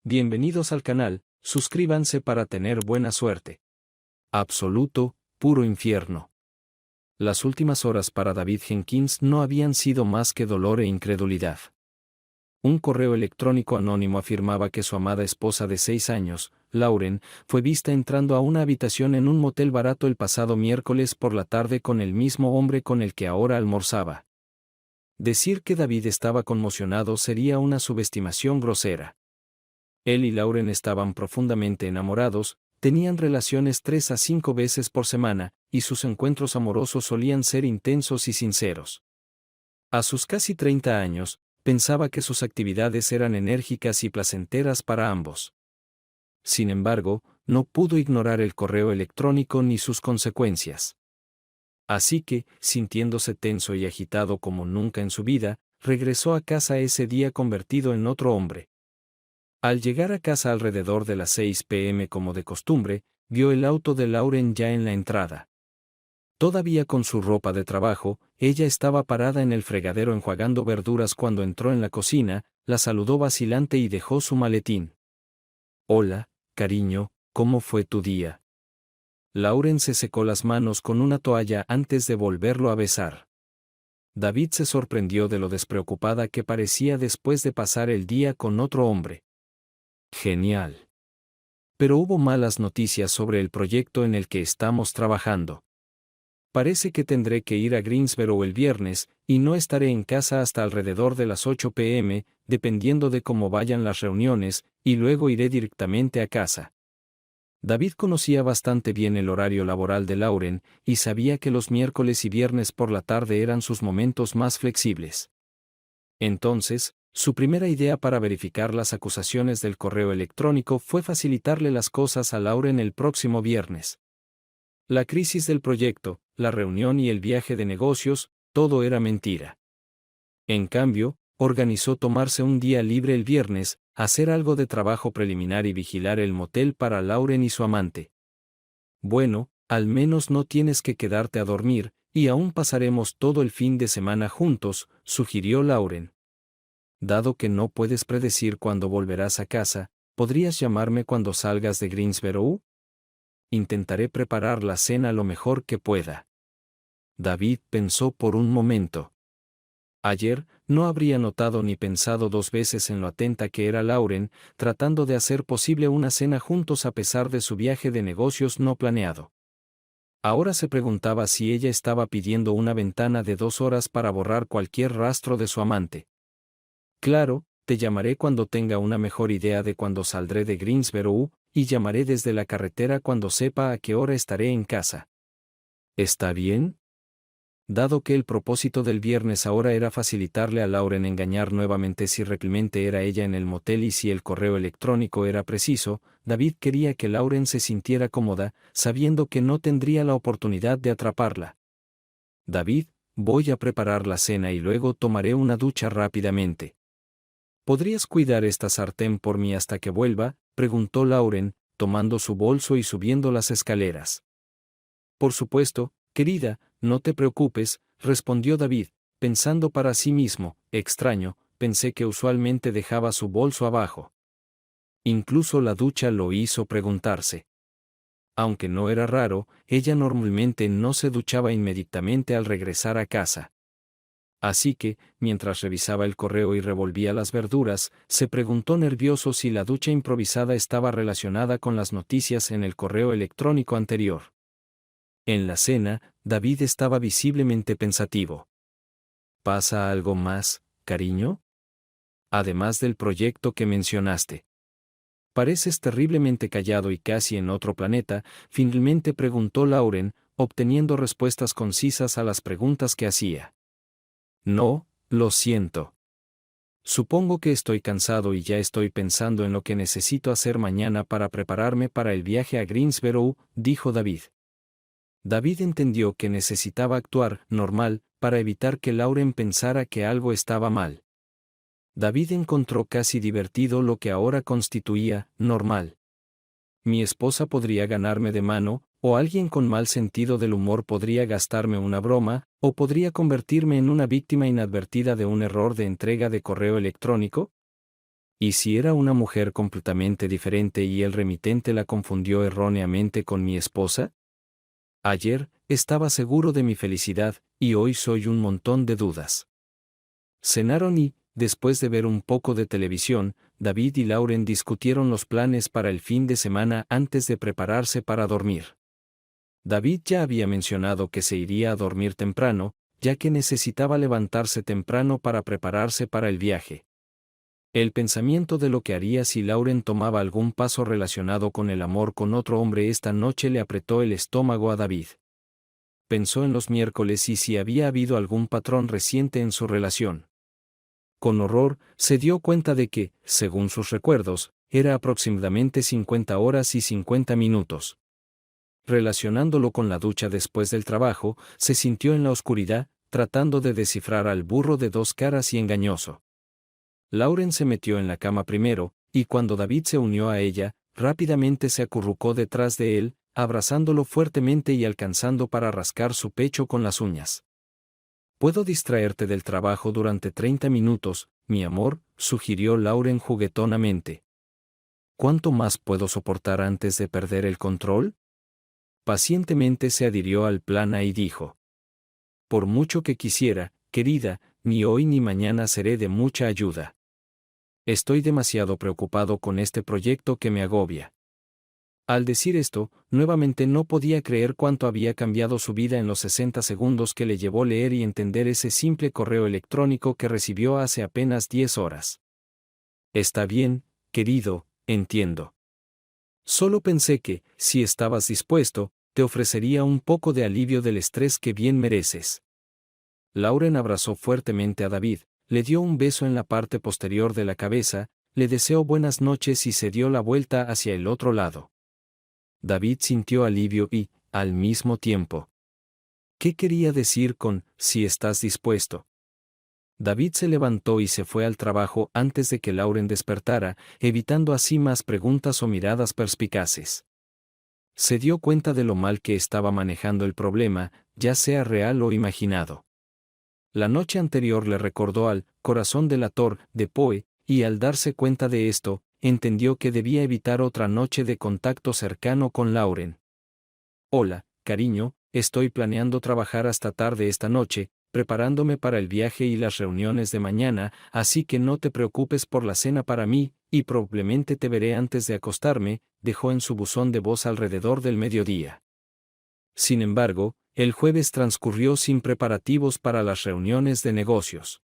Bienvenidos al canal, suscríbanse para tener buena suerte. Absoluto, puro infierno. Las últimas horas para David Jenkins no habían sido más que dolor e incredulidad. Un correo electrónico anónimo afirmaba que su amada esposa de 6 años, Lauren, fue vista entrando a una habitación en un motel barato el pasado miércoles por la tarde con el mismo hombre con el que ahora almorzaba. Decir que David estaba conmocionado sería una subestimación grosera. Él y Lauren estaban profundamente enamorados, tenían relaciones 3 a 5 veces por semana, y sus encuentros amorosos solían ser intensos y sinceros. A sus casi 30 años, pensaba que sus actividades eran enérgicas y placenteras para ambos. Sin embargo, no pudo ignorar el correo electrónico ni sus consecuencias. Así que, sintiéndose tenso y agitado como nunca en su vida, regresó a casa ese día convertido en otro hombre. Al llegar a casa alrededor de las 6 p.m. como de costumbre, vio el auto de Lauren ya en la entrada. Todavía con su ropa de trabajo, ella estaba parada en el fregadero enjuagando verduras cuando entró en la cocina, la saludó vacilante y dejó su maletín. «Hola, cariño, ¿cómo fue tu día?» Lauren se secó las manos con una toalla antes de volverlo a besar. David se sorprendió de lo despreocupada que parecía después de pasar el día con otro hombre. Genial. Pero hubo malas noticias sobre el proyecto en el que estamos trabajando. Parece que tendré que ir a Greensboro el viernes, y no estaré en casa hasta alrededor de las 8 p.m., dependiendo de cómo vayan las reuniones, y luego iré directamente a casa. David conocía bastante bien el horario laboral de Lauren, y sabía que los miércoles y viernes por la tarde eran sus momentos más flexibles. Entonces, su primera idea para verificar las acusaciones del correo electrónico fue facilitarle las cosas a Lauren el próximo viernes. La crisis del proyecto, la reunión y el viaje de negocios, todo era mentira. En cambio, organizó tomarse un día libre el viernes, hacer algo de trabajo preliminar y vigilar el motel para Lauren y su amante. Bueno, al menos no tienes que quedarte a dormir, y aún pasaremos todo el fin de semana juntos, sugirió Lauren. Dado que no puedes predecir cuándo volverás a casa, ¿podrías llamarme cuando salgas de Greensboro? Intentaré preparar la cena lo mejor que pueda. David pensó por un momento. Ayer, no habría notado ni pensado 2 veces en lo atenta que era Lauren, tratando de hacer posible una cena juntos a pesar de su viaje de negocios no planeado. Ahora se preguntaba si ella estaba pidiendo una ventana de 2 horas para borrar cualquier rastro de su amante. Claro, te llamaré cuando tenga una mejor idea de cuándo saldré de Greensboro, y llamaré desde la carretera cuando sepa a qué hora estaré en casa. ¿Está bien? Dado que el propósito del viernes ahora era facilitarle a Lauren engañar nuevamente si realmente era ella en el motel y si el correo electrónico era preciso, David quería que Lauren se sintiera cómoda, sabiendo que no tendría la oportunidad de atraparla. David, voy a preparar la cena y luego tomaré una ducha rápidamente. ¿Podrías cuidar esta sartén por mí hasta que vuelva?, preguntó Lauren, tomando su bolso y subiendo las escaleras. Por supuesto, querida, no te preocupes, respondió David, pensando para sí mismo, extraño, pensé que usualmente dejaba su bolso abajo. Incluso la ducha lo hizo preguntarse. Aunque no era raro, ella normalmente no se duchaba inmediatamente al regresar a casa. Así que, mientras revisaba el correo y revolvía las verduras, se preguntó nervioso si la ducha improvisada estaba relacionada con las noticias en el correo electrónico anterior. En la cena, David estaba visiblemente pensativo. ¿Pasa algo más, cariño? Además del proyecto que mencionaste. Pareces terriblemente callado y casi en otro planeta, finalmente preguntó Lauren, obteniendo respuestas concisas a las preguntas que hacía. No, lo siento. Supongo que estoy cansado y ya estoy pensando en lo que necesito hacer mañana para prepararme para el viaje a Greensboro, dijo David. David entendió que necesitaba actuar normal para evitar que Lauren pensara que algo estaba mal. David encontró casi divertido lo que ahora constituía normal. Mi esposa podría ganarme de mano, o alguien con mal sentido del humor podría gastarme una broma, o podría convertirme en una víctima inadvertida de un error de entrega de correo electrónico. ¿Y si era una mujer completamente diferente y el remitente la confundió erróneamente con mi esposa? Ayer, estaba seguro de mi felicidad, y hoy soy un montón de dudas. Cenaron y, después de ver un poco de televisión, David y Lauren discutieron los planes para el fin de semana antes de prepararse para dormir. David ya había mencionado que se iría a dormir temprano, ya que necesitaba levantarse temprano para prepararse para el viaje. El pensamiento de lo que haría si Lauren tomaba algún paso relacionado con el amor con otro hombre esta noche le apretó el estómago a David. Pensó en los miércoles y si había habido algún patrón reciente en su relación. Con horror, se dio cuenta de que, según sus recuerdos, era aproximadamente 50 horas y 50 minutos. Relacionándolo con la ducha después del trabajo, se sintió en la oscuridad, tratando de descifrar al burro de dos caras y engañoso. Lauren se metió en la cama primero, y cuando David se unió a ella, rápidamente se acurrucó detrás de él, abrazándolo fuertemente y alcanzando para rascar su pecho con las uñas. «¿Puedo distraerte del trabajo durante 30 minutos, mi amor?», sugirió Lauren juguetonamente. «¿Cuánto más puedo soportar antes de perder el control?». Pacientemente se adhirió al plan y dijo: «Por mucho que quisiera, querida, ni hoy ni mañana seré de mucha ayuda. Estoy demasiado preocupado con este proyecto que me agobia». Al decir esto, nuevamente no podía creer cuánto había cambiado su vida en los 60 segundos que le llevó leer y entender ese simple correo electrónico que recibió hace apenas 10 horas. «Está bien, querido, entiendo. Solo pensé que, si estabas dispuesto, te ofrecería un poco de alivio del estrés que bien mereces». Lauren abrazó fuertemente a David, le dio un beso en la parte posterior de la cabeza, le deseó buenas noches y se dio la vuelta hacia el otro lado. David sintió alivio y, al mismo tiempo, ¿qué quería decir con «si estás dispuesto»? David se levantó y se fue al trabajo antes de que Lauren despertara, evitando así más preguntas o miradas perspicaces. Se dio cuenta de lo mal que estaba manejando el problema, ya sea real o imaginado. La noche anterior le recordó al «corazón delator» de Poe, y al darse cuenta de esto, entendió que debía evitar otra noche de contacto cercano con Lauren. «Hola, cariño, estoy planeando trabajar hasta tarde esta noche, preparándome para el viaje y las reuniones de mañana, así que no te preocupes por la cena para mí, y probablemente te veré antes de acostarme», dejó en su buzón de voz alrededor del mediodía. Sin embargo, el jueves transcurrió sin preparativos para las reuniones de negocios.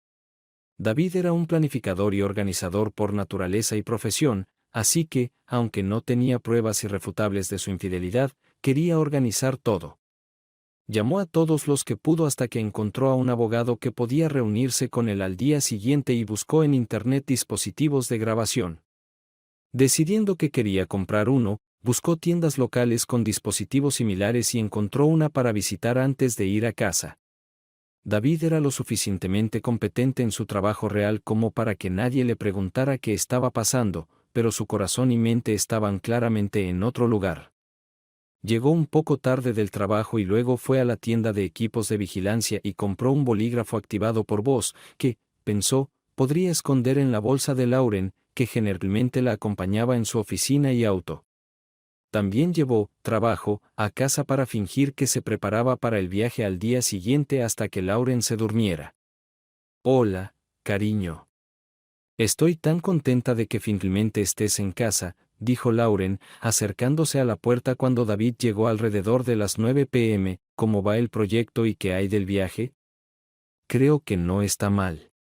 David era un planificador y organizador por naturaleza y profesión, así que, aunque no tenía pruebas irrefutables de su infidelidad, quería organizar todo. Llamó a todos los que pudo hasta que encontró a un abogado que podía reunirse con él al día siguiente y buscó en internet dispositivos de grabación. Decidiendo que quería comprar uno, buscó tiendas locales con dispositivos similares y encontró una para visitar antes de ir a casa. David era lo suficientemente competente en su trabajo real como para que nadie le preguntara qué estaba pasando, pero su corazón y mente estaban claramente en otro lugar. Llegó un poco tarde del trabajo y luego fue a la tienda de equipos de vigilancia y compró un bolígrafo activado por voz, que, pensó, podría esconder en la bolsa de Lauren, que generalmente la acompañaba en su oficina y auto. También llevó trabajo a casa para fingir que se preparaba para el viaje al día siguiente hasta que Lauren se durmiera. «Hola, cariño. Estoy tan contenta de que finalmente estés en casa», dijo Lauren, acercándose a la puerta cuando David llegó alrededor de las 9 p.m. «¿Cómo va el proyecto y qué hay del viaje?». «Creo que no está mal.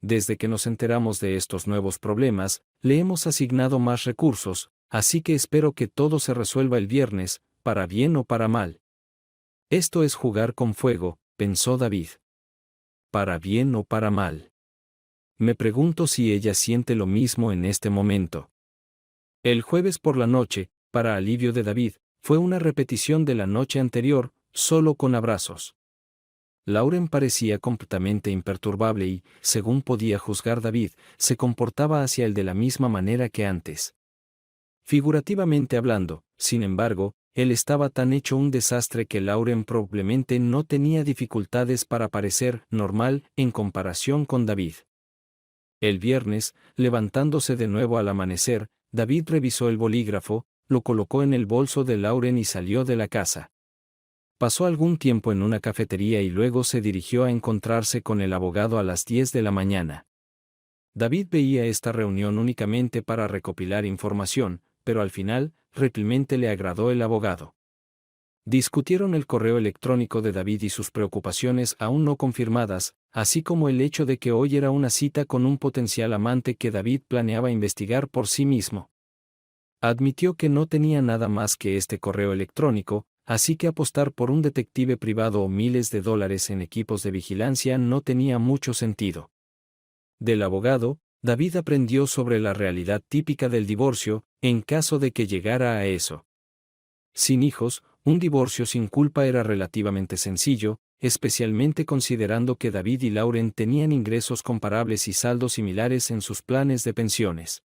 Desde que nos enteramos de estos nuevos problemas, le hemos asignado más recursos, así que espero que todo se resuelva el viernes, para bien o para mal». «Esto es jugar con fuego», pensó David. «Para bien o para mal. Me pregunto si ella siente lo mismo en este momento». El jueves por la noche, para alivio de David, fue una repetición de la noche anterior, solo con abrazos. Lauren parecía completamente imperturbable y, según podía juzgar David, se comportaba hacia él de la misma manera que antes. Figurativamente hablando, sin embargo, él estaba tan hecho un desastre que Lauren probablemente no tenía dificultades para parecer normal en comparación con David. El viernes, levantándose de nuevo al amanecer, David revisó el bolígrafo, lo colocó en el bolso de Lauren y salió de la casa. Pasó algún tiempo en una cafetería y luego se dirigió a encontrarse con el abogado a las 10 de la mañana. David veía esta reunión únicamente para recopilar información, pero al final, realmente le agradó el abogado. Discutieron el correo electrónico de David y sus preocupaciones aún no confirmadas, así como el hecho de que hoy era una cita con un potencial amante que David planeaba investigar por sí mismo. Admitió que no tenía nada más que este correo electrónico, así que apostar por un detective privado o miles de dólares en equipos de vigilancia no tenía mucho sentido. Del abogado, David aprendió sobre la realidad típica del divorcio, en caso de que llegara a eso. Sin hijos, un divorcio sin culpa era relativamente sencillo, especialmente considerando que David y Lauren tenían ingresos comparables y saldos similares en sus planes de pensiones.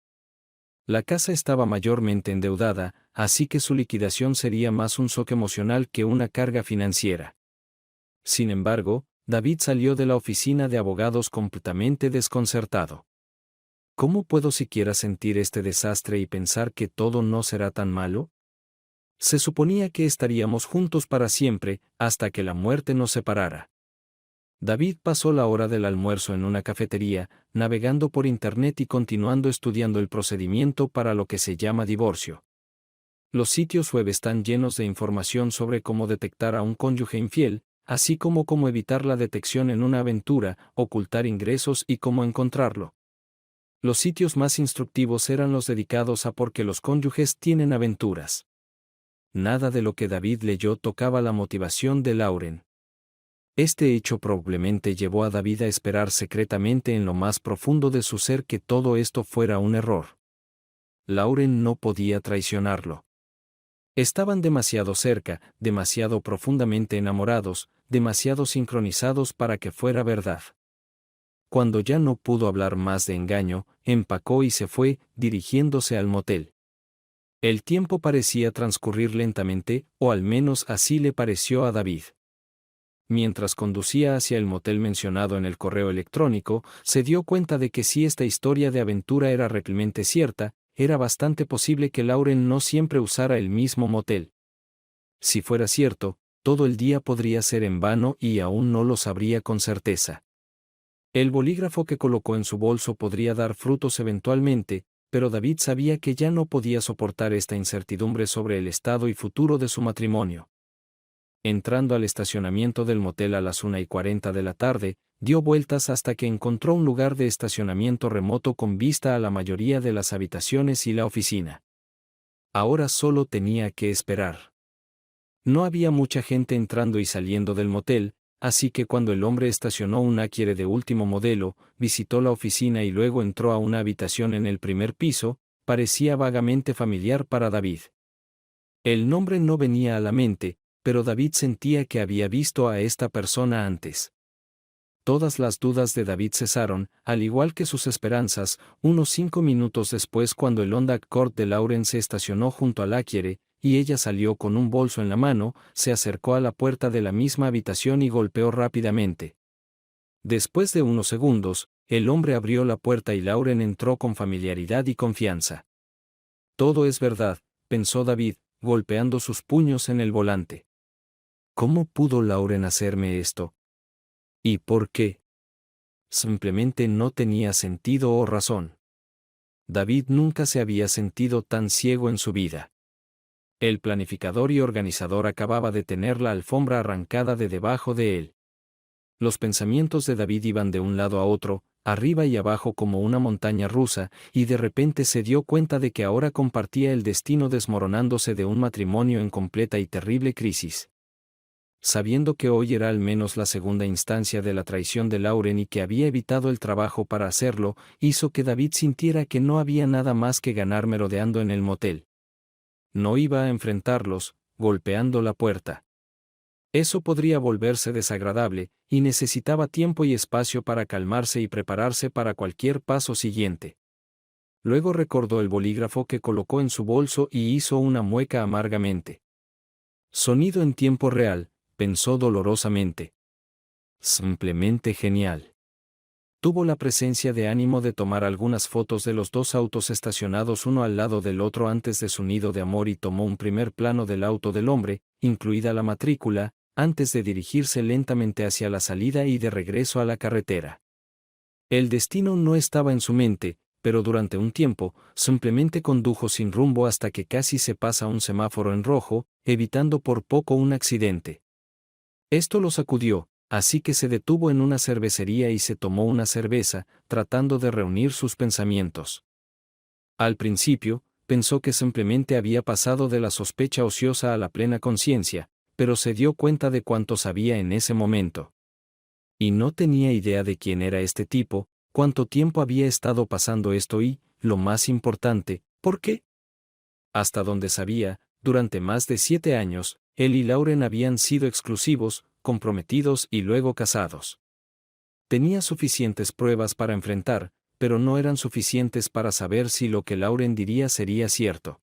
La casa estaba mayormente endeudada, así que su liquidación sería más un shock emocional que una carga financiera. Sin embargo, David salió de la oficina de abogados completamente desconcertado. ¿Cómo puedo siquiera sentir este desastre y pensar que todo no será tan malo? Se suponía que estaríamos juntos para siempre, hasta que la muerte nos separara. David pasó la hora del almuerzo en una cafetería, navegando por internet y continuando estudiando el procedimiento para lo que se llama divorcio. Los sitios web están llenos de información sobre cómo detectar a un cónyuge infiel, así como cómo evitar la detección en una aventura, ocultar ingresos y cómo encontrarlo. Los sitios más instructivos eran los dedicados a por qué los cónyuges tienen aventuras. Nada de lo que David leyó tocaba la motivación de Lauren. Este hecho probablemente llevó a David a esperar secretamente en lo más profundo de su ser que todo esto fuera un error. Lauren no podía traicionarlo. Estaban demasiado cerca, demasiado profundamente enamorados, demasiado sincronizados para que fuera verdad. Cuando ya no pudo hablar más de engaño, empacó y se fue, dirigiéndose al motel. El tiempo parecía transcurrir lentamente, o al menos así le pareció a David. Mientras conducía hacia el motel mencionado en el correo electrónico, se dio cuenta de que si esta historia de aventura era realmente cierta, era bastante posible que Lauren no siempre usara el mismo motel. Si fuera cierto, todo el día podría ser en vano y aún no lo sabría con certeza. El bolígrafo que colocó en su bolso podría dar frutos eventualmente, pero David sabía que ya no podía soportar esta incertidumbre sobre el estado y futuro de su matrimonio. Entrando al estacionamiento del motel a las 1:40 de la tarde, dio vueltas hasta que encontró un lugar de estacionamiento remoto con vista a la mayoría de las habitaciones y la oficina. Ahora solo tenía que esperar. No había mucha gente entrando y saliendo del motel, así que cuando el hombre estacionó un Acura de último modelo, visitó la oficina y luego entró a una habitación en el primer piso, parecía vagamente familiar para David. El nombre no venía a la mente, pero David sentía que había visto a esta persona antes. Todas las dudas de David cesaron, al igual que sus esperanzas, unos 5 minutos después cuando el Honda Accord de Lauren se estacionó junto al Acura, y ella salió con un bolso en la mano, se acercó a la puerta de la misma habitación y golpeó rápidamente. Después de unos segundos, el hombre abrió la puerta y Lauren entró con familiaridad y confianza. Todo es verdad, pensó David, golpeando sus puños en el volante. ¿Cómo pudo Lauren hacerme esto? ¿Y por qué? Simplemente no tenía sentido o razón. David nunca se había sentido tan ciego en su vida. El planificador y organizador acababa de tener la alfombra arrancada de debajo de él. Los pensamientos de David iban de un lado a otro, arriba y abajo como una montaña rusa, y de repente se dio cuenta de que ahora compartía el destino desmoronándose de un matrimonio en completa y terrible crisis. Sabiendo que hoy era al menos la segunda instancia de la traición de Lauren y que había evitado el trabajo para hacerlo, hizo que David sintiera que no había nada más que ganar merodeando en el motel. No iba a enfrentarlos, golpeando la puerta. Eso podría volverse desagradable, y necesitaba tiempo y espacio para calmarse y prepararse para cualquier paso siguiente. Luego recordó el bolígrafo que colocó en su bolso y hizo una mueca amargamente. Sonido en tiempo real, pensó dolorosamente. Simplemente genial. tuvo la presencia de ánimo de tomar algunas fotos de los dos autos estacionados uno al lado del otro antes de su nido de amor y tomó un primer plano del auto del hombre, incluida la matrícula, antes de dirigirse lentamente hacia la salida y de regreso a la carretera. El destino no estaba en su mente, pero durante un tiempo, simplemente condujo sin rumbo hasta que casi se pasa un semáforo en rojo, evitando por poco un accidente. Esto lo sacudió, así que se detuvo en una cervecería y se tomó una cerveza, tratando de reunir sus pensamientos. Al principio, pensó que simplemente había pasado de la sospecha ociosa a la plena conciencia, pero se dio cuenta de cuánto sabía en ese momento. Y no tenía idea de quién era este tipo, cuánto tiempo había estado pasando esto y, lo más importante, ¿por qué? Hasta donde sabía, durante más de 7 años, él y Lauren habían sido exclusivos, comprometidos y luego casados. Tenía suficientes pruebas para enfrentar, pero no eran suficientes para saber si lo que Lauren diría sería cierto.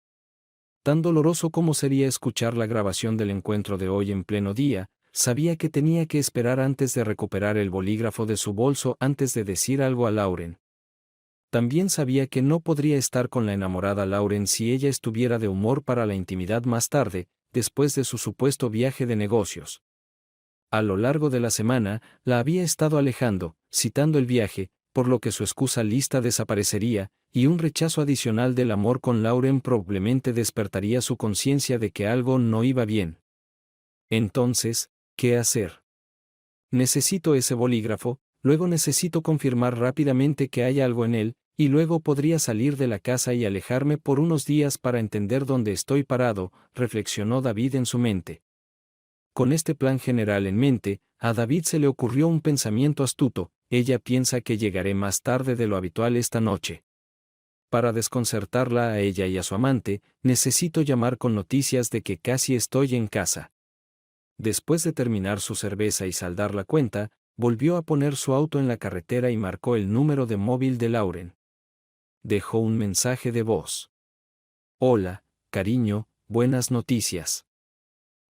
Tan doloroso como sería escuchar la grabación del encuentro de hoy en pleno día, sabía que tenía que esperar antes de recuperar el bolígrafo de su bolso antes de decir algo a Lauren. También sabía que no podría estar con la enamorada Lauren si ella estuviera de humor para la intimidad más tarde, después de su supuesto viaje de negocios. A lo largo de la semana, la había estado alejando, citando el viaje, por lo que su excusa lista desaparecería, y un rechazo adicional del amor con Lauren probablemente despertaría su conciencia de que algo no iba bien. Entonces, ¿qué hacer? Necesito ese bolígrafo, luego necesito confirmar rápidamente que hay algo en él, y luego podría salir de la casa y alejarme por unos días para entender dónde estoy parado, reflexionó David en su mente. Con este plan general en mente, a David se le ocurrió un pensamiento astuto: ella piensa que llegaré más tarde de lo habitual esta noche. Para desconcertarla a ella y a su amante, necesito llamar con noticias de que casi estoy en casa. Después de terminar su cerveza y saldar la cuenta, volvió a poner su auto en la carretera y marcó el número de móvil de Lauren. Dejó un mensaje de voz. Hola, cariño, buenas noticias.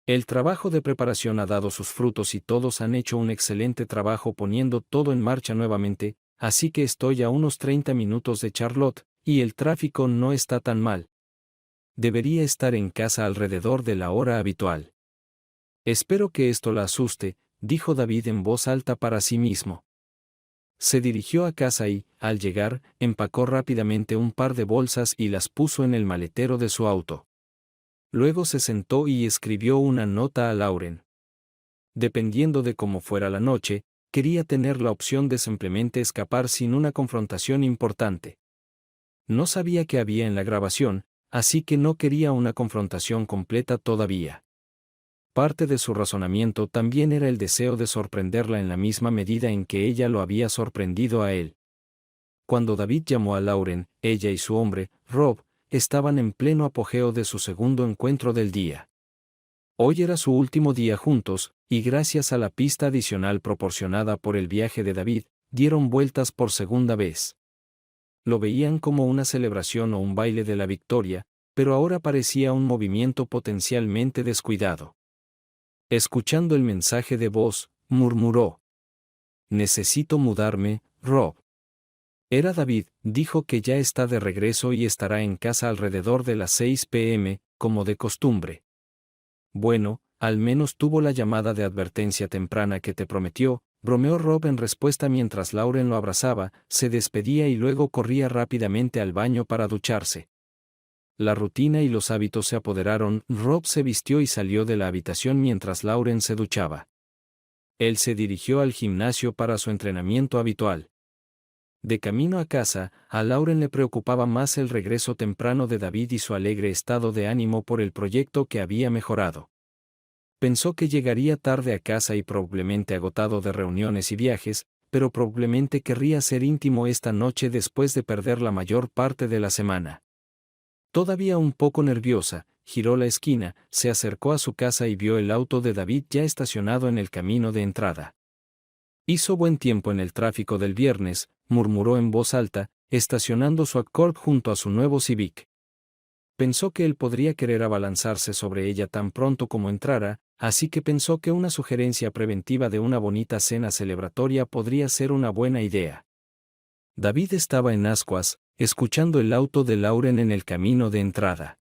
El trabajo de preparación ha dado sus frutos y todos han hecho un excelente trabajo poniendo todo en marcha nuevamente, así que estoy a unos 30 minutos de Charlotte, y el tráfico no está tan mal. Debería estar en casa alrededor de la hora habitual. Espero que esto la asuste, dijo David en voz alta para sí mismo. Se dirigió a casa y, al llegar, empacó rápidamente un par de bolsas y las puso en el maletero de su auto. Luego se sentó y escribió una nota a Lauren. Dependiendo de cómo fuera la noche, quería tener la opción de simplemente escapar sin una confrontación importante. No sabía qué había en la grabación, así que no quería una confrontación completa todavía. Parte de su razonamiento también era el deseo de sorprenderla en la misma medida en que ella lo había sorprendido a él. Cuando David llamó a Lauren, ella y su hombre, Rob, estaban en pleno apogeo de su segundo encuentro del día. Hoy era su último día juntos, y gracias a la pista adicional proporcionada por el viaje de David, dieron vueltas por segunda vez. Lo veían como una celebración o un baile de la victoria, pero ahora parecía un movimiento potencialmente descuidado. Escuchando el mensaje de voz, murmuró: Necesito mudarme, Rob. Era David, dijo que ya está de regreso y estará en casa alrededor de las 6 p.m., como de costumbre. Bueno, al menos tuvo la llamada de advertencia temprana que te prometió, bromeó Rob en respuesta mientras Lauren lo abrazaba, se despedía y luego corría rápidamente al baño para ducharse. La rutina y los hábitos se apoderaron, Rob se vistió y salió de la habitación mientras Lauren se duchaba. Él se dirigió al gimnasio para su entrenamiento habitual. De camino a casa, a Lauren le preocupaba más el regreso temprano de David y su alegre estado de ánimo por el proyecto que había mejorado. Pensó que llegaría tarde a casa y probablemente agotado de reuniones y viajes, pero probablemente querría ser íntimo esta noche después de perder la mayor parte de la semana. Todavía un poco nerviosa, giró la esquina, se acercó a su casa y vio el auto de David ya estacionado en el camino de entrada. Hizo buen tiempo en el tráfico del viernes, murmuró en voz alta, estacionando su Accord junto a su nuevo Civic. Pensó que él podría querer abalanzarse sobre ella tan pronto como entrara, así que pensó que una sugerencia preventiva de una bonita cena celebratoria podría ser una buena idea. David estaba en ascuas, escuchando el auto de Lauren en el camino de entrada.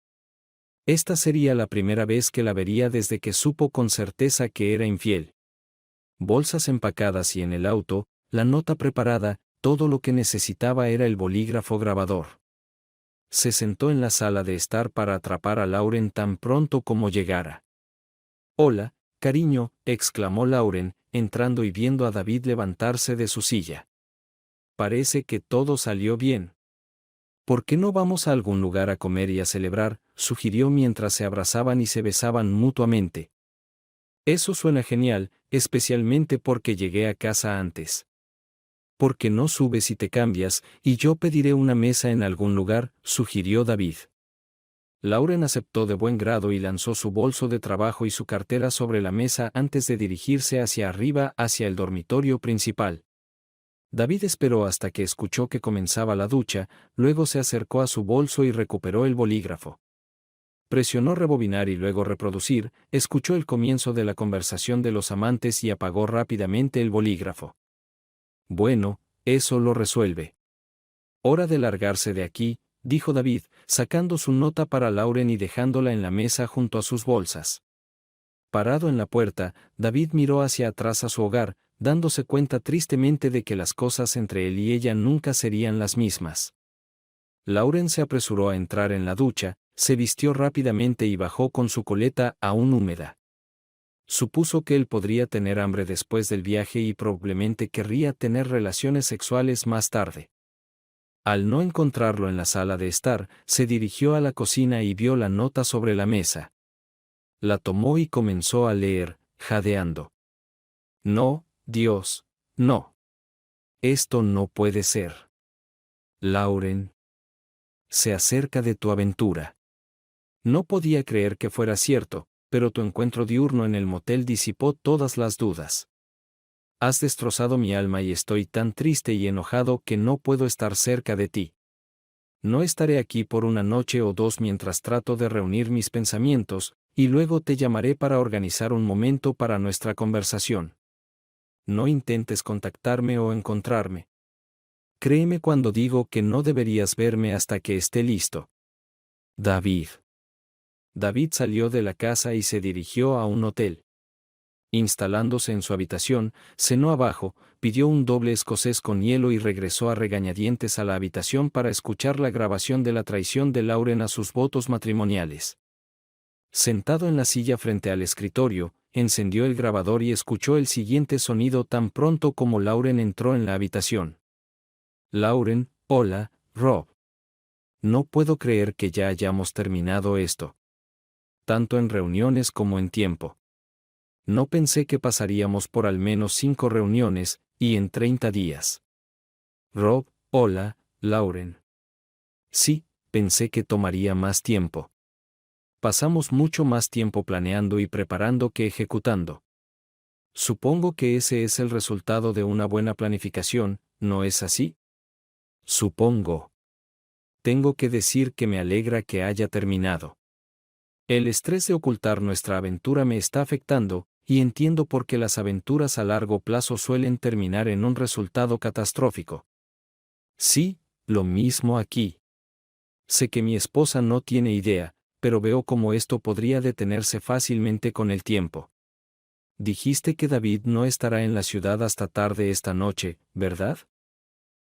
Esta sería la primera vez que la vería desde que supo con certeza que era infiel. Bolsas empacadas y en el auto, la nota preparada, todo lo que necesitaba era el bolígrafo grabador. Se sentó en la sala de estar para atrapar a Lauren tan pronto como llegara. «Hola, cariño», exclamó Lauren, entrando y viendo a David levantarse de su silla. «Parece que todo salió bien». «¿Por qué no vamos a algún lugar a comer y a celebrar?», sugirió mientras se abrazaban y se besaban mutuamente. «Eso suena genial, especialmente porque llegué a casa antes». «¿Por qué no subes y te cambias, y yo pediré una mesa en algún lugar?», sugirió David. Lauren aceptó de buen grado y lanzó su bolso de trabajo y su cartera sobre la mesa antes de dirigirse hacia arriba hacia el dormitorio principal. David esperó hasta que escuchó que comenzaba la ducha, luego se acercó a su bolso y recuperó el bolígrafo. Presionó rebobinar y luego reproducir, escuchó el comienzo de la conversación de los amantes y apagó rápidamente el bolígrafo. «Bueno, eso lo resuelve. Hora de largarse de aquí», dijo David, sacando su nota para Lauren y dejándola en la mesa junto a sus bolsas. Parado en la puerta, David miró hacia atrás a su hogar, dándose cuenta tristemente de que las cosas entre él y ella nunca serían las mismas. Lauren se apresuró a entrar en la ducha, se vistió rápidamente y bajó con su coleta aún húmeda. Supuso que él podría tener hambre después del viaje y probablemente querría tener relaciones sexuales más tarde. Al no encontrarlo en la sala de estar, se dirigió a la cocina y vio la nota sobre la mesa. La tomó y comenzó a leer, jadeando. «No, Dios, no. Esto no puede ser. Lauren. Se acerca de tu aventura». No podía creer que fuera cierto, pero tu encuentro diurno en el motel disipó todas las dudas. «Has destrozado mi alma y estoy tan triste y enojado que no puedo estar cerca de ti. No estaré aquí por una noche o dos mientras trato de reunir mis pensamientos, y luego te llamaré para organizar un momento para nuestra conversación. No intentes contactarme o encontrarme. Créeme cuando digo que no deberías verme hasta que esté listo. David». David salió de la casa y se dirigió a un hotel. Instalándose en su habitación, cenó abajo, pidió un doble escocés con hielo y regresó a regañadientes a la habitación para escuchar la grabación de la traición de Lauren a sus votos matrimoniales. Sentado en la silla frente al escritorio, encendió el grabador y escuchó el siguiente sonido tan pronto como Lauren entró en la habitación. «Lauren, hola, Rob. No puedo creer que ya hayamos terminado esto. Tanto en reuniones como en tiempo. No pensé que pasaríamos por al menos 5 reuniones, y en 30 días. Rob, hola, Lauren. Sí, pensé que tomaría más tiempo. Pasamos mucho más tiempo planeando y preparando que ejecutando. Supongo que ese es el resultado de una buena planificación, ¿no es así? Supongo. Tengo que decir que me alegra que haya terminado. El estrés de ocultar nuestra aventura me está afectando, y entiendo por qué las aventuras a largo plazo suelen terminar en un resultado catastrófico. Sí, lo mismo aquí. Sé que mi esposa no tiene idea, pero veo cómo esto podría detenerse fácilmente con el tiempo. Dijiste que David no estará en la ciudad hasta tarde esta noche, ¿verdad?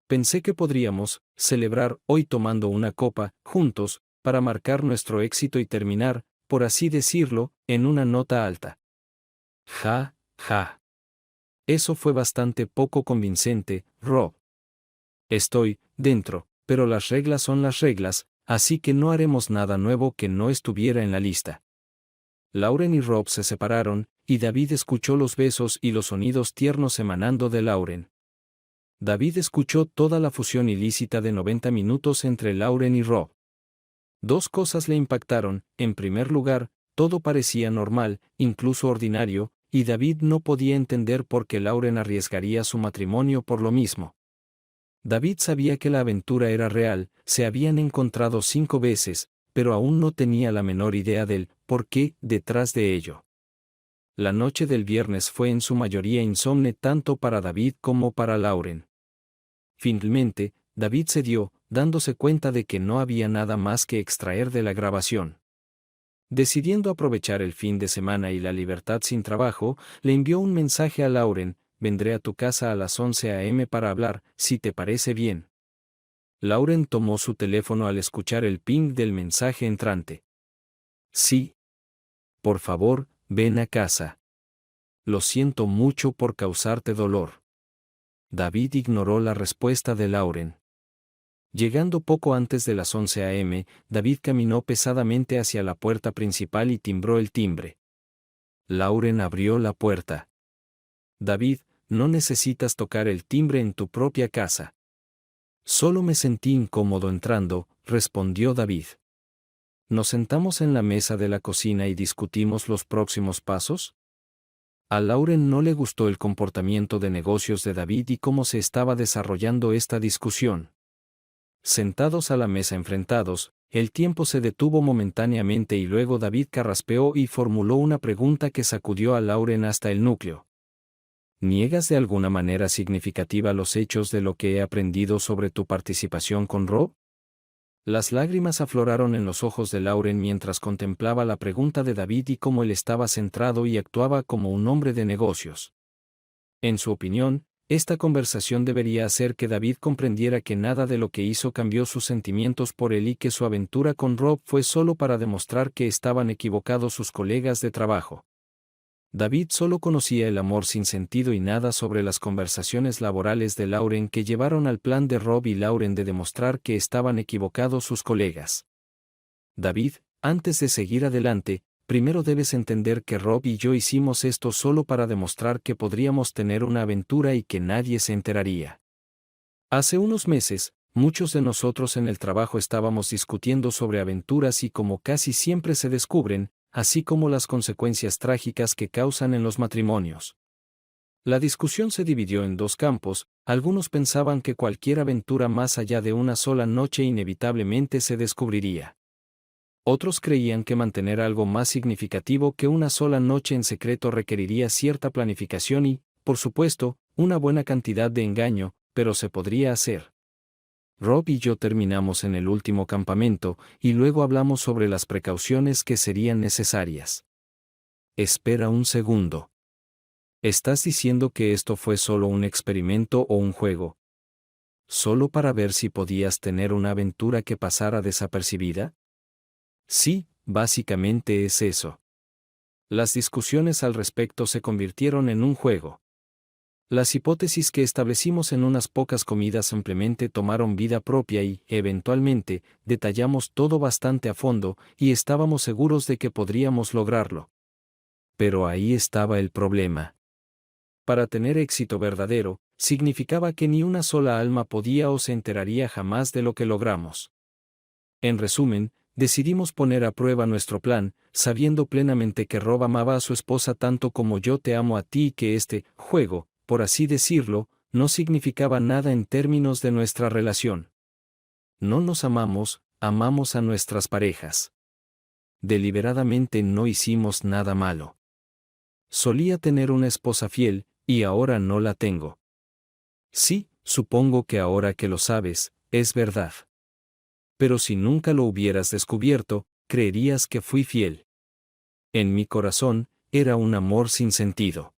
Pensé que podríamos celebrar hoy tomando una copa, juntos, para marcar nuestro éxito y terminar, por así decirlo, en una nota alta. Ja, ja. Eso fue bastante poco convincente, Rob. Estoy dentro, pero las reglas son las reglas, así que no haremos nada nuevo que no estuviera en la lista. Lauren y Rob se separaron, y David escuchó los besos y los sonidos tiernos emanando de Lauren. David escuchó toda la fusión ilícita de 90 minutos entre Lauren y Rob. Dos cosas le impactaron: en primer lugar, todo parecía normal, incluso ordinario, y David no podía entender por qué Lauren arriesgaría su matrimonio por lo mismo. David sabía que la aventura era real, se habían encontrado 5 veces, pero aún no tenía la menor idea del por qué detrás de ello. La noche del viernes fue en su mayoría insomne tanto para David como para Lauren. Finalmente, David cedió, dándose cuenta de que no había nada más que extraer de la grabación. Decidiendo aprovechar el fin de semana y la libertad sin trabajo, le envió un mensaje a Lauren: vendré a tu casa a las 11 a.m. para hablar, si te parece bien. Lauren tomó su teléfono al escuchar el ping del mensaje entrante. Sí. Por favor, ven a casa. Lo siento mucho por causarte dolor. David ignoró la respuesta de Lauren. Llegando poco antes de las 11 a.m., David caminó pesadamente hacia la puerta principal y timbró el timbre. Lauren abrió la puerta. David, no necesitas tocar el timbre en tu propia casa. Solo me sentí incómodo entrando, respondió David. ¿Nos sentamos en la mesa de la cocina y discutimos los próximos pasos? A Lauren no le gustó el comportamiento de negocios de David y cómo se estaba desarrollando esta discusión. Sentados a la mesa enfrentados, el tiempo se detuvo momentáneamente y luego David carraspeó y formuló una pregunta que sacudió a Lauren hasta el núcleo. ¿Niegas de alguna manera significativa los hechos de lo que he aprendido sobre tu participación con Rob? Las lágrimas afloraron en los ojos de Lauren mientras contemplaba la pregunta de David y cómo él estaba centrado y actuaba como un hombre de negocios. En su opinión, esta conversación debería hacer que David comprendiera que nada de lo que hizo cambió sus sentimientos por él y que su aventura con Rob fue solo para demostrar que estaban equivocados sus colegas de trabajo. David solo conocía el amor sin sentido y nada sobre las conversaciones laborales de Lauren que llevaron al plan de Rob y Lauren de demostrar que estaban equivocados sus colegas. David, antes de seguir adelante, primero debes entender que Rob y yo hicimos esto solo para demostrar que podríamos tener una aventura y que nadie se enteraría. Hace unos meses, muchos de nosotros en el trabajo estábamos discutiendo sobre aventuras y cómo casi siempre se descubren, así como las consecuencias trágicas que causan en los matrimonios. La discusión se dividió en dos campos: algunos pensaban que cualquier aventura más allá de una sola noche inevitablemente se descubriría. Otros creían que mantener algo más significativo que una sola noche en secreto requeriría cierta planificación y, por supuesto, una buena cantidad de engaño, pero se podría hacer. Rob y yo terminamos en el último campamento, y luego hablamos sobre las precauciones que serían necesarias. Espera un segundo. ¿Estás diciendo que esto fue solo un experimento o un juego? ¿Solo para ver si podías tener una aventura que pasara desapercibida? Sí, básicamente es eso. Las discusiones al respecto se convirtieron en un juego. Las hipótesis que establecimos en unas pocas comidas simplemente tomaron vida propia y, eventualmente, detallamos todo bastante a fondo, y estábamos seguros de que podríamos lograrlo. Pero ahí estaba el problema. Para tener éxito verdadero, significaba que ni una sola alma podía o se enteraría jamás de lo que logramos. En resumen, decidimos poner a prueba nuestro plan, sabiendo plenamente que Rob amaba a su esposa tanto como yo te amo a ti y que este juego, por así decirlo, no significaba nada en términos de nuestra relación. No nos amamos, amamos a nuestras parejas. Deliberadamente no hicimos nada malo. Solía tener una esposa fiel, y ahora no la tengo. Sí, supongo que ahora que lo sabes, es verdad. Pero si nunca lo hubieras descubierto, creerías que fui fiel. En mi corazón, era un amor sin sentido.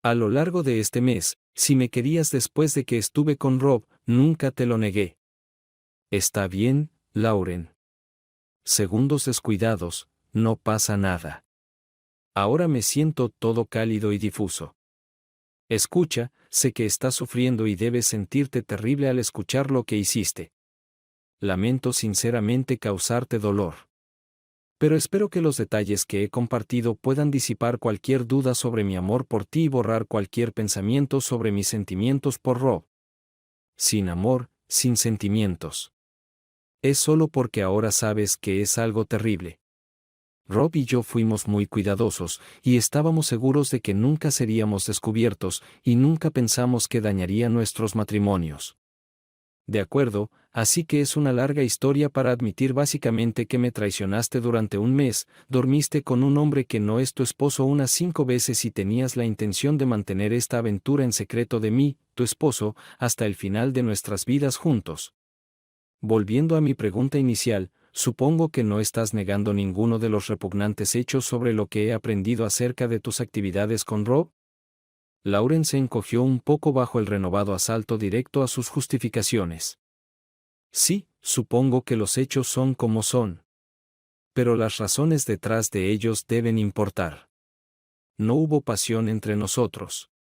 A lo largo de este mes, si me querías después de que estuve con Rob, nunca te lo negué. Está bien, Lauren. Segundos descuidados, no pasa nada. Ahora me siento todo cálido y difuso. Escucha, sé que estás sufriendo y debes sentirte terrible al escuchar lo que hiciste. Lamento sinceramente causarte dolor. Pero espero que los detalles que he compartido puedan disipar cualquier duda sobre mi amor por ti y borrar cualquier pensamiento sobre mis sentimientos por Rob. Sin amor, sin sentimientos. Es solo porque ahora sabes que es algo terrible. Rob y yo fuimos muy cuidadosos, y estábamos seguros de que nunca seríamos descubiertos, y nunca pensamos que dañaría nuestros matrimonios. De acuerdo, así que es una larga historia para admitir básicamente que me traicionaste durante un mes, dormiste con un hombre que no es tu esposo unas 5 veces y tenías la intención de mantener esta aventura en secreto de mí, tu esposo, hasta el final de nuestras vidas juntos. Volviendo a mi pregunta inicial, supongo que no estás negando ninguno de los repugnantes hechos sobre lo que he aprendido acerca de tus actividades con Rob. Lauren se encogió un poco bajo el renovado asalto directo a sus justificaciones. Sí, supongo que los hechos son como son. Pero las razones detrás de ellos deben importar. No hubo pasión entre nosotros.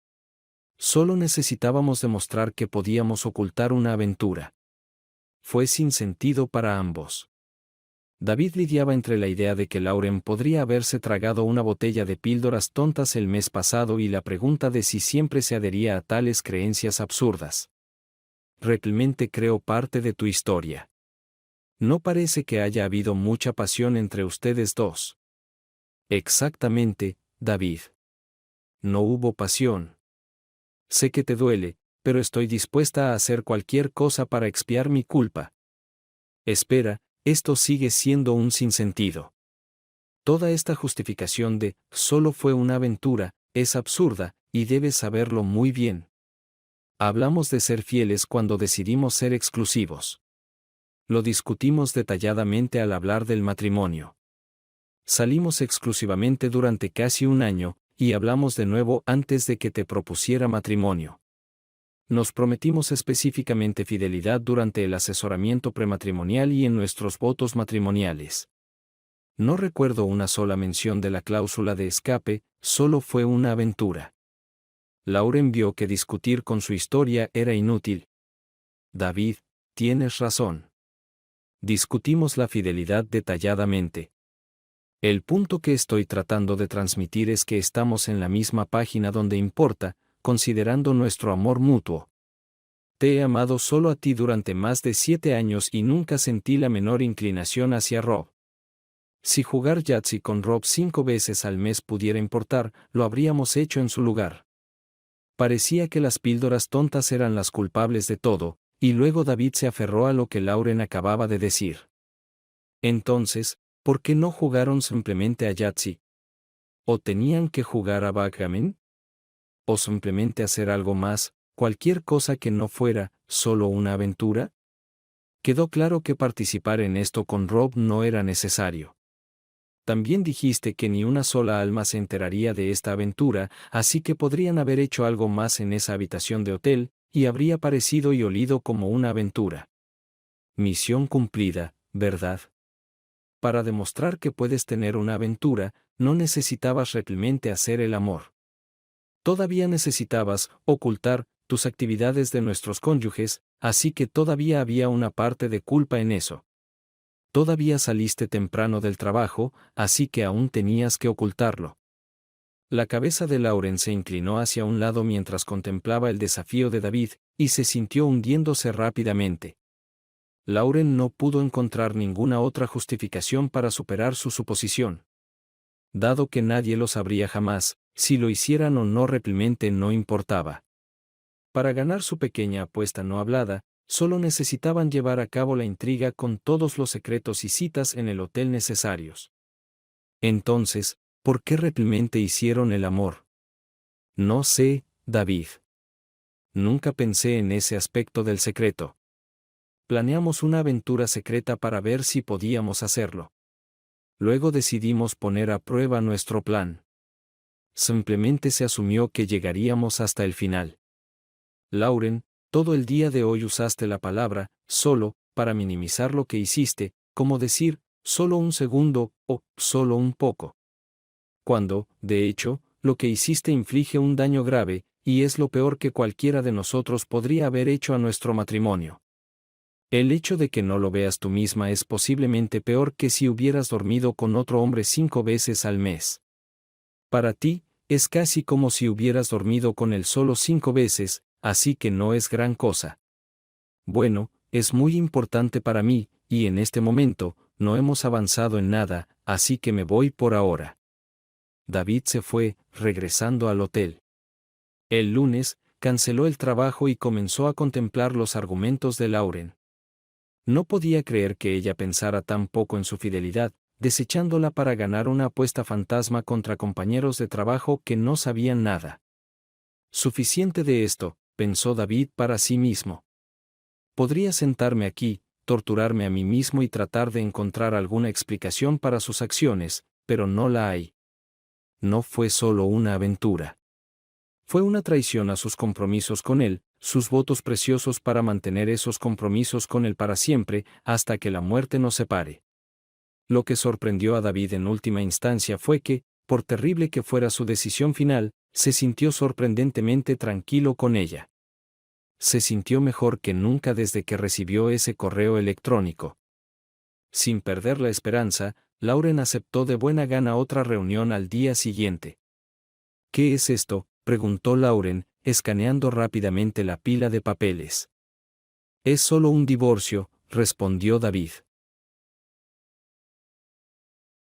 Solo necesitábamos demostrar que podíamos ocultar una aventura. Fue sin sentido para ambos. David lidiaba entre la idea de que Lauren podría haberse tragado una botella de píldoras tontas el mes pasado y la pregunta de si siempre se adhería a tales creencias absurdas. Realmente creo parte de tu historia. No parece que haya habido mucha pasión entre ustedes dos. Exactamente, David. No hubo pasión. Sé que te duele, pero estoy dispuesta a hacer cualquier cosa para expiar mi culpa. Espera, esto sigue siendo un sinsentido. Toda esta justificación de solo fue una aventura es absurda, y debes saberlo muy bien. Hablamos de ser fieles cuando decidimos ser exclusivos. Lo discutimos detalladamente al hablar del matrimonio. Salimos exclusivamente durante casi un año, y hablamos de nuevo antes de que te propusiera matrimonio. Nos prometimos específicamente fidelidad durante el asesoramiento prematrimonial y en nuestros votos matrimoniales. No recuerdo una sola mención de la cláusula de escape, solo fue una aventura. Lauren vio que discutir con su historia era inútil. David, tienes razón. Discutimos la fidelidad detalladamente. El punto que estoy tratando de transmitir es que estamos en la misma página donde importa, considerando nuestro amor mutuo. Te he amado solo a ti durante más de 7 años y nunca sentí la menor inclinación hacia Rob. Si jugar Yahtzee con Rob 5 veces al mes pudiera importar, lo habríamos hecho en su lugar. Parecía que las píldoras tontas eran las culpables de todo, y luego David se aferró a lo que Lauren acababa de decir. Entonces, ¿por qué no jugaron simplemente a Yahtzee? ¿O tenían que jugar a backgammon? ¿O simplemente hacer algo más, cualquier cosa que no fuera solo una aventura? Quedó claro que participar en esto con Rob no era necesario. También dijiste que ni una sola alma se enteraría de esta aventura, así que podrían haber hecho algo más en esa habitación de hotel, y habría parecido y olido como una aventura. Misión cumplida, ¿verdad? Para demostrar que puedes tener una aventura, no necesitabas realmente hacer el amor. Todavía necesitabas ocultar tus actividades de nuestros cónyuges, así que todavía había una parte de culpa en eso. Todavía saliste temprano del trabajo, así que aún tenías que ocultarlo. La cabeza de Lauren se inclinó hacia un lado mientras contemplaba el desafío de David, y se sintió hundiéndose rápidamente. Lauren no pudo encontrar ninguna otra justificación para superar su suposición. Dado que nadie lo sabría jamás, si lo hicieran o no realmente no importaba. Para ganar su pequeña apuesta no hablada, solo necesitaban llevar a cabo la intriga con todos los secretos y citas en el hotel necesarios. Entonces, ¿por qué realmente hicieron el amor? No sé, David. Nunca pensé en ese aspecto del secreto. Planeamos una aventura secreta para ver si podíamos hacerlo. Luego decidimos poner a prueba nuestro plan. Simplemente se asumió que llegaríamos hasta el final. Lauren, todo el día de hoy usaste la palabra solo para minimizar lo que hiciste, como decir solo un segundo o solo un poco. Cuando, de hecho, lo que hiciste inflige un daño grave, y es lo peor que cualquiera de nosotros podría haber hecho a nuestro matrimonio. El hecho de que no lo veas tú misma es posiblemente peor que si hubieras dormido con otro hombre 5 veces al mes. Para ti, es casi como si hubieras dormido con él solo 5 veces, así que no es gran cosa. Bueno, es muy importante para mí, y en este momento, no hemos avanzado en nada, así que me voy por ahora. David se fue, regresando al hotel. El lunes, canceló el trabajo y comenzó a contemplar los argumentos de Lauren. No podía creer que ella pensara tan poco en su fidelidad, desechándola para ganar una apuesta fantasma contra compañeros de trabajo que no sabían nada. Suficiente de esto, pensó David para sí mismo. Podría sentarme aquí, torturarme a mí mismo y tratar de encontrar alguna explicación para sus acciones, pero no la hay. No fue solo una aventura. Fue una traición a sus compromisos con él, sus votos preciosos para mantener esos compromisos con él para siempre, hasta que la muerte nos separe. Lo que sorprendió a David en última instancia fue que, por terrible que fuera su decisión final, se sintió sorprendentemente tranquilo con ella. Se sintió mejor que nunca desde que recibió ese correo electrónico. Sin perder la esperanza, Lauren aceptó de buena gana otra reunión al día siguiente. ¿Qué es esto?, preguntó Lauren, escaneando rápidamente la pila de papeles. Es solo un divorcio, respondió David.